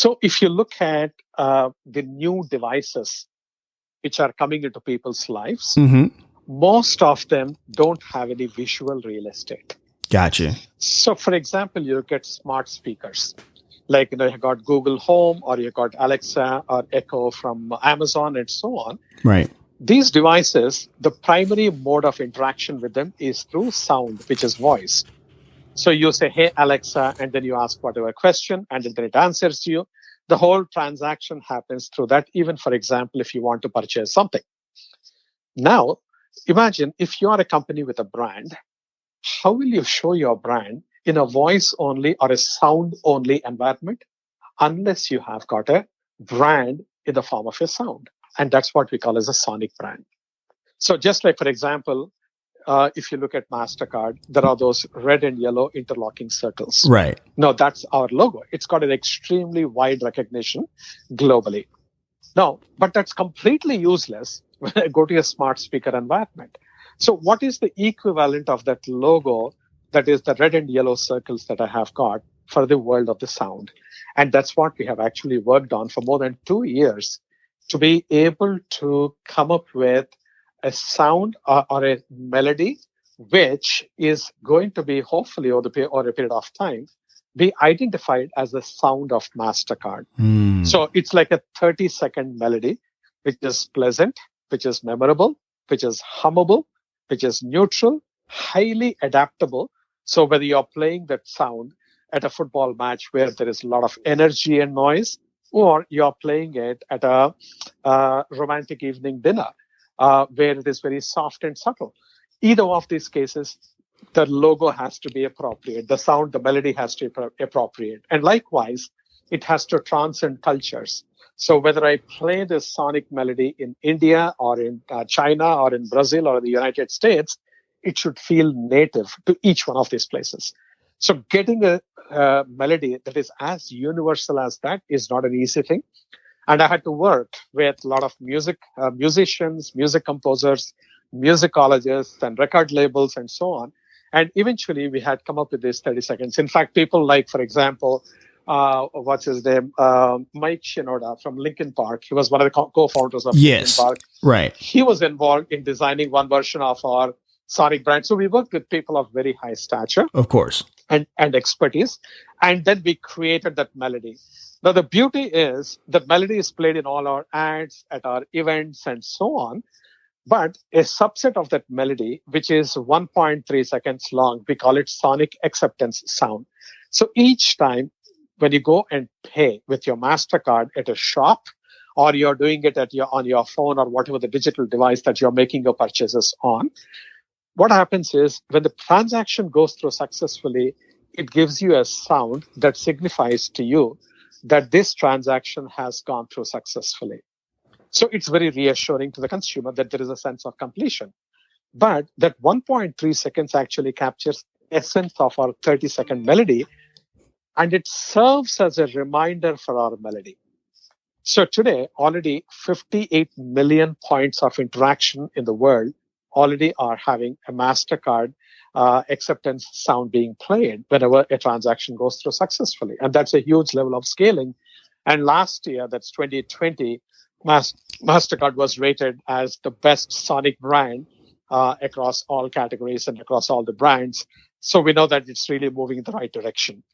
So if you look at the new devices which are coming into people's lives, most of them don't have any visual real estate. Gotcha. So, for example, you get smart speakers. Like, you got Google Home, or you got Alexa or Echo from Amazon and so on. Right. These devices, the primary mode of interaction with them is through sound, which is voice. So you say, hey, Alexa, and then you ask whatever question, and then it answers you. The whole transaction happens through that, even, for example, if you want to purchase something. Now, imagine if you are a company with a brand, how will you show your brand in a voice only or a sound only environment unless you have got a brand in the form of a sound? And that's what we call as a sonic brand. So just like, for example, if you look at Mastercard, there are those red and yellow interlocking circles. Right. No, that's our logo. It's got an extremely wide recognition globally. No, but that's completely useless when I go to a smart speaker environment. So what is the equivalent of that logo that is the red and yellow circles that I have got for the world of the sound? And that's what we have actually worked on for more than 2 years to be able to come up with a sound or a melody which is going to be hopefully over a period of time be identified as the sound of Mastercard. So it's like a 30-second melody, which is pleasant, which is memorable, which is hummable, which is neutral, highly adaptable. So whether you're playing that sound at a football match where there is a lot of energy and noise, or you're playing it at a romantic evening dinner where it is very soft and subtle. Either of these cases, the logo has to be appropriate. The sound, the melody has to be appropriate. And likewise, it has to transcend cultures. So whether I play this sonic melody in India or in China or in Brazil or in the United States, it should feel native to each one of these places. So getting a melody that is as universal as that is not an easy thing. And I had to work with a lot of musicians, music composers, musicologists, and record labels, and so on. And eventually, we had come up with these 30 seconds. In fact, people like, for example, what's his name? Mike Shinoda from Linkin Park. He was one of the co-founders of Linkin Park. Right. He was involved in designing one version of our sonic brand. So we worked with people of very high stature. Of course. And expertise. And then we created that melody. Now, the beauty is that melody is played in all our ads, at our events, and so on. But a subset of that melody, which is 1.3 seconds long, we call it sonic acceptance sound. So each time when you go and pay with your Mastercard at a shop, or you're doing it on your phone or whatever the digital device that you're making your purchases on, what happens is when the transaction goes through successfully, it gives you a sound that signifies to you that this transaction has gone through successfully. So it's very reassuring to the consumer that there is a sense of completion. But that 1.3 seconds actually captures the essence of our 30-second melody, and it serves as a reminder for our melody. So today, already 58 million points of interaction in the world already are having a Mastercard acceptance sound being played whenever a transaction goes through successfully. And that's a huge level of scaling. And last year, that's 2020, Mastercard was rated as the best sonic brand across all categories and across all the brands. So we know that it's really moving in the right direction.